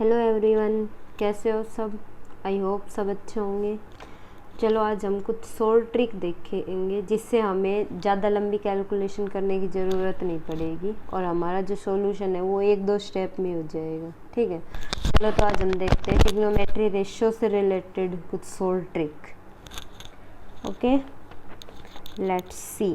Hello everyone, कैसे हो सब। आई होप सब अच्छे होंगे। चलो आज हम कुछ शॉर्ट ट्रिक देखेंगे जिससे हमें ज़्यादा लंबी कैलकुलेशन करने की ज़रूरत नहीं पड़ेगी और हमारा जो सॉल्यूशन है वो 1-2 स्टेप में हो जाएगा। ठीक है, चलो तो आज हम देखते हैं ट्रिग्नोमेट्री रेशियो से रिलेटेड कुछ short trick. Okay, let's see.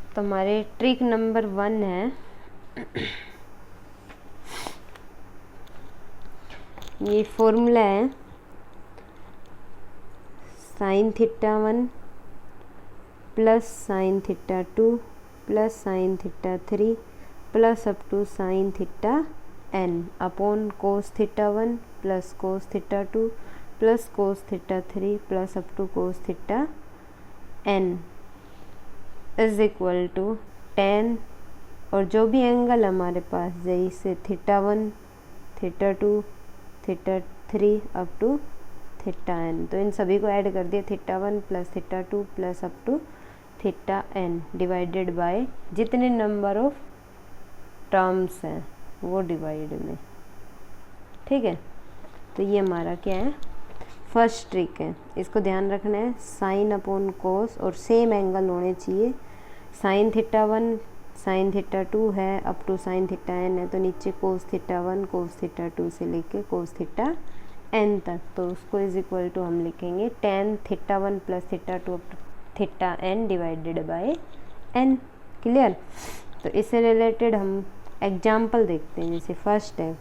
तो हमारे ट्रिक नंबर 1 है, ये फॉर्मूला है sine theta 1 plus sine theta 2 plus sine theta 3 plus up to sine theta n upon cos theta 1 plus cos theta 2 plus cos theta 3 plus up to cos theta n is equal to 10। और जो भी angle हमारे पास जैसे theta 1 theta 2 theta 3 up to theta n, तो इन सभी को ऐड कर दिया, theta 1 plus theta 2 plus up to theta n divided by जितने नंबर ऑफ टर्म्स हैं वो डिवाइड में। ठीक है, तो ये हमारा क्या है, फर्स्ट ट्रिक है। इसको ध्यान रखना है, साइन अपॉन कोस और सेम एंगल होने चाहिए। साइन थीटा 1 साइन थीटा 2 है up to sine theta n है, तो नीचे कोस थीटा 1 कोस थीटा 2 से लेके कोस थीटा n तक, तो उसको इज इक्वल टू हम लिखेंगे tan theta 1 plus theta 2 up to theta n divided by n। Clear. तो इससे रिलेटेड हम एग्जाम्पल देखते हैं। जैसे फर्स्ट है,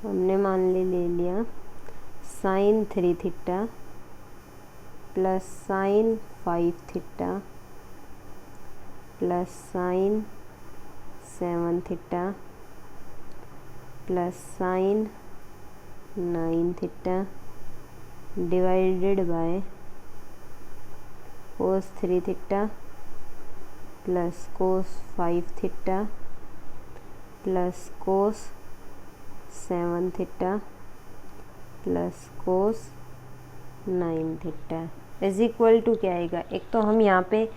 हमने मान ले लिया sine 3 theta plus sine 5 theta plus sine 7 theta plus sine 9 theta divided by cos 3 theta plus cos 5 theta plus cos 7 theta plus cos 9 theta is equal to क्या आएगा। एक तो हम यहाँ पे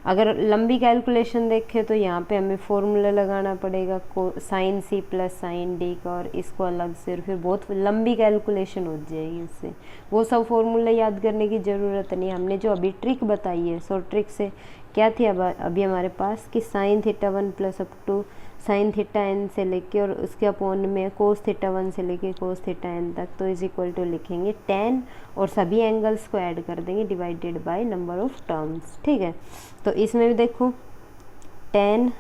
अगर लंबी कैलकुलेशन देखें तो यहाँ पे हमें फॉर्मूला लगाना पड़ेगा sine C plus sine D का, और इसको अलग से, और फिर बहुत लंबी कैलकुलेशन हो जाएगी इससे। वो सब फॉर्मूला याद करने की ज़रूरत नहीं। हमने जो अभी ट्रिक बताई है, सो ट्रिक से क्या थी अभी हमारे पास कि sine theta 1 plus up to sine theta n से लेके और उसके अपॉन में कोस थीटा 1 से लेके कोस थीटा n तक, तो इज इक्वल टू लिखेंगे 10 और सभी एंगल्स को ऐड कर देंगे divided by number of terms. ठीक है, तो इसमें भी देखो 10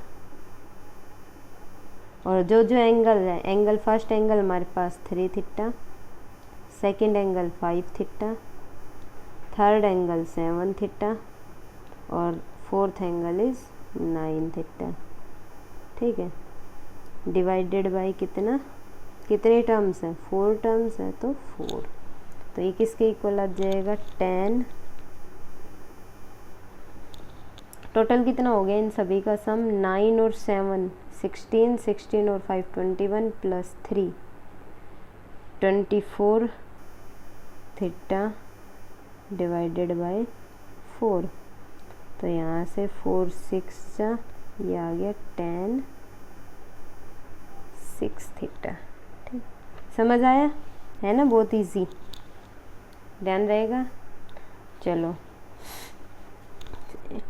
और जो जो एंगल है, एंगल फर्स्ट एंगल हमारे पास 3 theta, second angle 5 theta, third angle 7 theta और फोर्थ एंगल इज 9 थीटा। ठीक है, डिवाइडेड बाय कितना, कितने टर्म्स हैं, 4 टर्म्स है, तो 4, तो ये किसके इक्वल आ जाएगा 10। टोटल कितना हो गया इन सभी का सम, 9 और 7 16, 16 और 5 21 प्लस 3 24 थीटा डिवाइडेड बाय 4, तो यहाँ से 4 6 जा, ये आ गया 10 6 थीटा। ठीक, समझ आया है ना, बहुत इजी, ध्यान रहेगा। चलो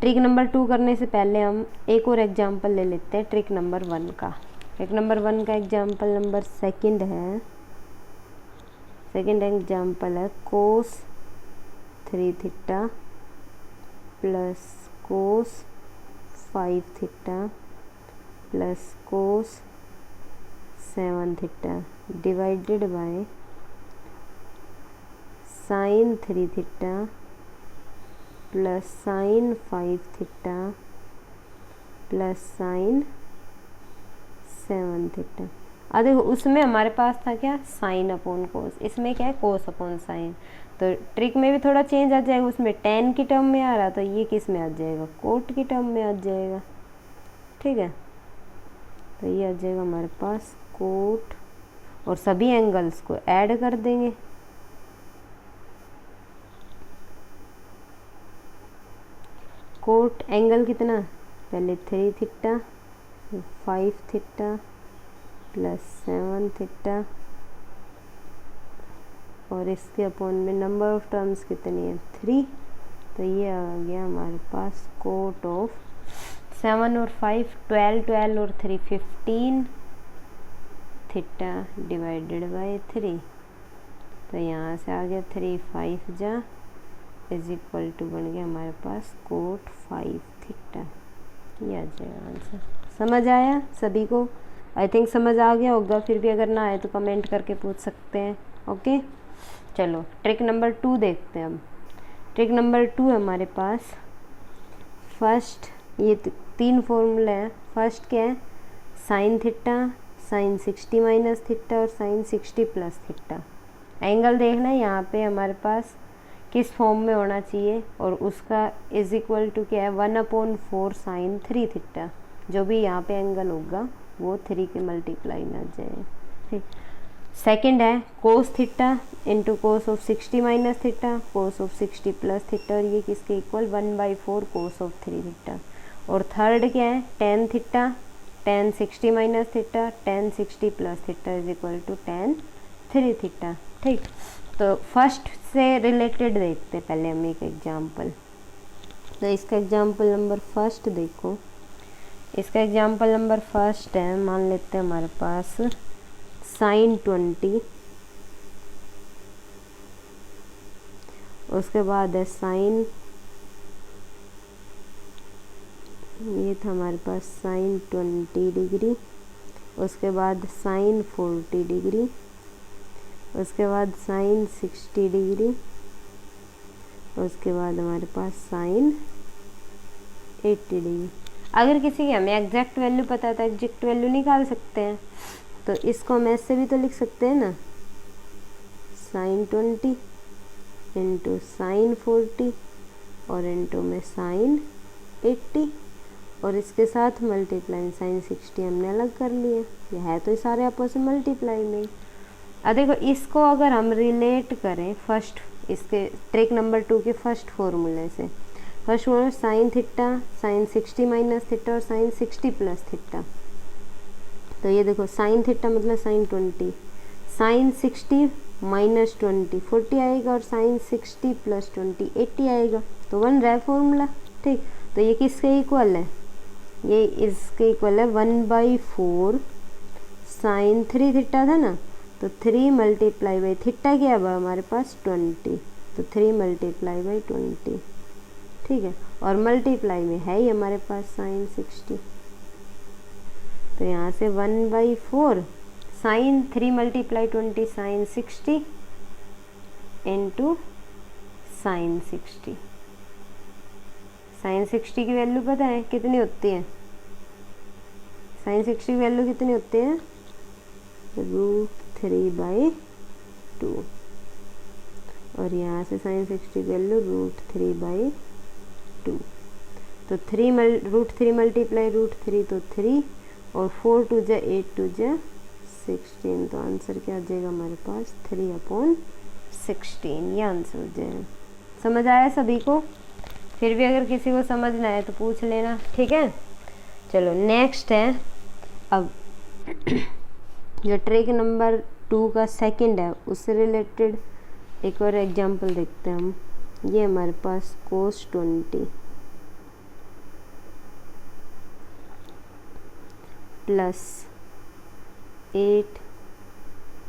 ट्रिक नंबर 2 करने से पहले हम एक और एग्जांपल ले लेते हैं ट्रिक नंबर 1 का। ट्रिक नंबर 1 का एग्जांपल नंबर सेकंड है, सेकंड एग्जांपल है कोस 3 theta plus cos 5 theta plus cos 7 theta divided by sine 3 theta plus sine 5 theta plus sine 7 theta. अब देखो उसमें हमारे पास था क्या, साइन अपॉन कोस, इसमें क्या है कोस अपॉन साइन। तो ट्रिक में भी थोड़ा चेंज आ जाएगा, उसमें टेन की टर्म में आ रहा, तो ये किस में आ जाएगा, कोट की टर्म में आ जाएगा। ठीक है, तो ये आ जाएगा हमारे पास कोट और सभी एंगल्स को ऐड कर देंगे। कोट एंगल कितना, पहले 3 थीटा, 5 थीटा प्लस 7 थीटा, और इसके अपॉन में नंबर ऑफ टर्म्स कितनी है 3, तो ये आ गया हमारे पास कोट ऑफ 7 और 5 12, 12 और 3 15 थीटा डिवाइडेड बाय 3, तो यहाँ से आ गया 3 5 जा इज इक्वल टू बन गया हमारे पास कोट 5 थीटा। ये आ जाएगा आंसर। समझ आया सभी को? आई थिंक समझ आ गया होगा, फिर भी अगर ना आए तो कमेंट करके पूछ सकते हैं। ओके चलो ट्रिक नंबर 2 देखते हैं। अब ट्रिक नंबर 2 है हमारे पास। फर्स्ट ये 3 फॉर्मूला है। फर्स्ट क्या है, sine theta, sine 60 minus theta और साइन 60 प्लस थीटा। एंगल देखना है यहाँ पे हमारे पास किस फॉर्म में होना चाहिए, और उसका इज इक्वल टू क्या है 1/4 साइन 3 थीटा। जो भी यहाँ पे एंगल होगा वो 3 के मल्टीप्लाई में आ जाए। ठीक। सेकंड है cos theta into cos of 60 minus theta, cos of 60 plus theta, और ये किसके इक्वल 1/4 कोस ऑफ 3 थीटा। और थर्ड क्या है tan theta, tan 60 minus theta, tan 60 plus theta is equal to tan 3 theta. ठीक, तो फर्स्ट से रिलेटेड देखते हैं पहले हम एक एग्जाम्पल। तो इसका एग्जाम्पल नंबर फर्स्ट देखो। इसका एग्जाम्पल नंबर फर्स्ट है, मान लेते हैं हमारे पास साइन 20, उसके बाद है साइन, ये था हमारे पास साइन 20 डिग्री, उसके बाद साइन 40 डिग्री, उसके बाद साइन 60 डिग्री, उसके बाद हमारे पास साइन 80 डिग्री। अगर किसी की हमें एग्जैक्ट वैल्यू पता है तो एग्जैक्ट वैल्यू निकाल सकते हैं। तो इसको हम ऐसे भी तो लिख सकते हैं ना, साइन 20 इंटू साइन 40 और इंटू में साइन 80, और इसके साथ मल्टीप्लाई साइन 60 हमने अलग कर लिया। यह है तो ये सारे आपस में मल्टीप्लाई में। अब देखो इसको अगर हम रिलेट करें फर्स्ट, इसके ट्रिक नंबर 2 के फर्स्ट फॉर्मूले से। First formula sine theta, sine 60 minus theta और साइन 60 प्लस थीटा। तो ये देखो साइन थीटा मतलब साइन 20, साइन 60 माइनस 20 40 आएगा, और साइन 60 प्लस 20 80 आएगा। तो बन रहा है फॉर्मूला। ठीक, तो ये किसके इक्वल है, ये इसके इक्वल है 1/4 साइन 3 थीटा था ना, तो 3 मल्टीप्लाई बाई थीटा क्या हुआ हमारे पास 20, तो 3 मल्टीप्लाई बाई 20। ठीक है, और मल्टीप्लाई में है ही हमारे पास साइन 60, तो यहाँ से 1/4 sine 3 multiply 20 sine 60 into sine 60। Sine 60 की वैल्यू पता है कितनी होती है, साइन 60 की वैल्यू कितनी होती है √3/2, और यहाँ से साइन 60 की वैल्यू √3/2। तो √3 मल्टीप्लाई √3 तो 3, और 4 2 जा 8 2 जा 16, तो आंसर क्या आ जाएगा हमारे पास 3/16। ये आंसर हो जाएगा। समझ आया सभी को? फिर भी अगर किसी को समझ ना आए तो पूछ लेना। ठीक है, चलो नेक्स्ट है अब जो ट्रिक नंबर 2 का सेकंड है उससे रिलेटेड एक और एग्जांपल देखते हैं हम। ये हमारे पास कोस 20 प्लस 8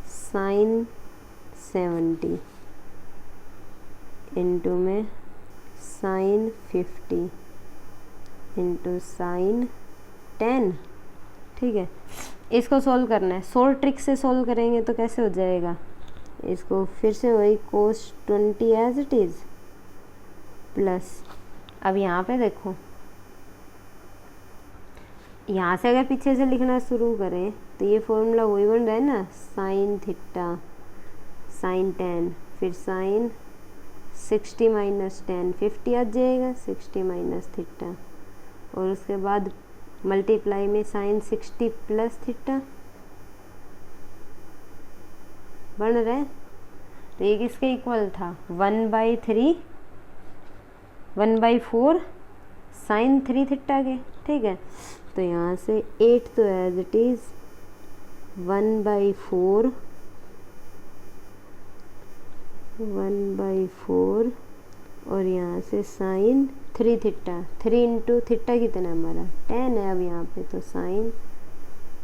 साइन 70 इंटू में साइन 50 इंटू साइन 10। ठीक है, इसको सॉल्व करना है। सोल्व ट्रिक से सॉल्व करेंगे तो कैसे हो जाएगा, इसको फिर से वही कोस 20 एज इट इज़ प्लस, अब यहाँ पे देखो, यहाँ से अगर पीछे से लिखना शुरू करें तो ये फॉर्मूला वही बन रहा है ना, साइन थीटा साइन 10, फिर साइन 60 माइनस 10 50 आ जाएगा, 60 माइनस थीटा, और उसके बाद मल्टीप्लाई में साइन 60 प्लस थीटा, बन रहे हैं। तो ये किसके इक्वल था 1/3 1/4 साइन 3 थीटा के, ठीक है। तो यहाँ से 8 तो एज इट इज़ 1/4 और यहाँ से साइन 3 थीटा, 3 इंटू थीटा कितना हमारा 10 है अब यहाँ पे, तो साइन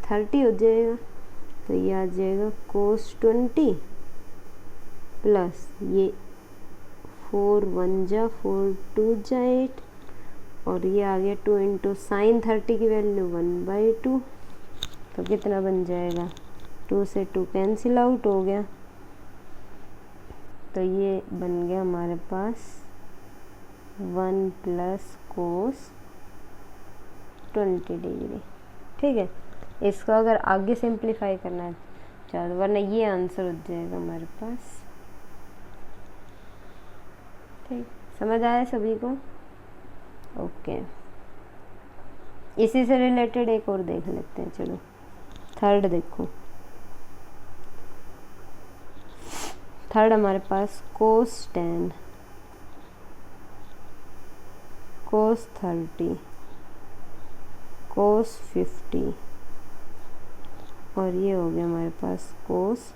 30 हो जाएगा। तो ये आ जाएगा कोस 20 प्लस ये 4 1 जा 4 2 जा 8 और ये आ गया 2 इंटू साइन 30 की वैल्यू 1/2। तो कितना बन जाएगा 2 से 2 कैंसिल आउट हो गया। तो ये बन गया हमारे पास 1 प्लस कोस 20 डिग्री, ठीक है। इसको अगर आगे सिंप्लीफाई करना है चलो, वरना ये आंसर हो जाएगा हमारे पास, ठीक। समझ आया सभी को? ओके। इसी से रिलेटेड एक और देख लेते हैं, चलो थर्ड देखो। थर्ड हमारे पास कोस 10 कोस 30 कोस 50 और ये हो गया हमारे पास कोस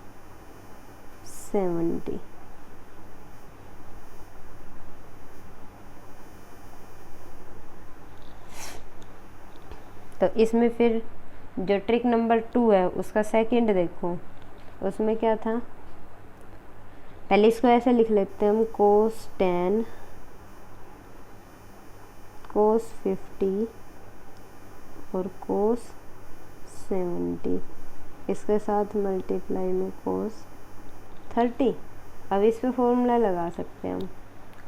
70। तो इसमें फिर जो ट्रिक नंबर 2 है उसका सेकंड देखो, उसमें क्या था। पहले इसको ऐसे लिख लेते हैं हम, कोस 10 कोस 50 और कोस 70, इसके साथ मल्टीप्लाई में कोस 30। अब इस पे फॉर्मूला लगा सकते हैं हम,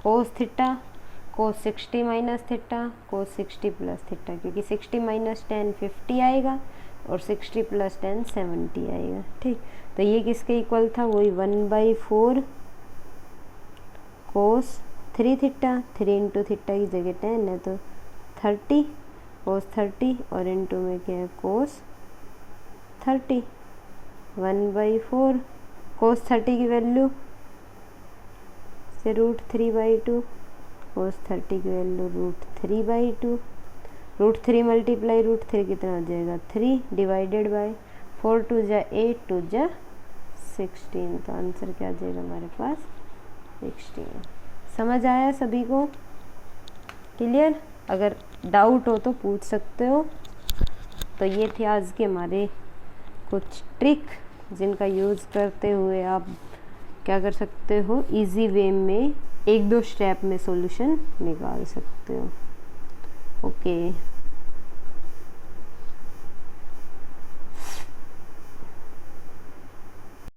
cos theta cos 60 minus theta कोस 60 प्लस थीटा, क्योंकि 60 माइनस 10 50 आएगा और 60 प्लस 10 70 आएगा, ठीक। तो ये किसके इक्वल था, वही 1/4 कोस 3 थीटा, 3 इंटू थीटा की जगह 10 है तो 30 कोस 30 और इंटू में क्या है कोस 30, 1/4 कोस 30 की वैल्यू से √3/2 कोस 30 की वैल्यू √3/2, √3 मल्टीप्लाई √3 कितना हो जाएगा 3 डिवाइडेड बाय 4 2 जा 8 2 जा 16। तो आंसर क्या आ जाएगा हमारे पास 16। समझ आया सभी को? क्लियर? अगर डाउट हो तो पूछ सकते हो। तो ये थे आज के हमारे कुछ ट्रिक जिनका यूज़ करते हुए आप क्या कर सकते हो, इजी वे में 1-2 स्टेप में सॉल्यूशन निकाल सकते हो। ओके।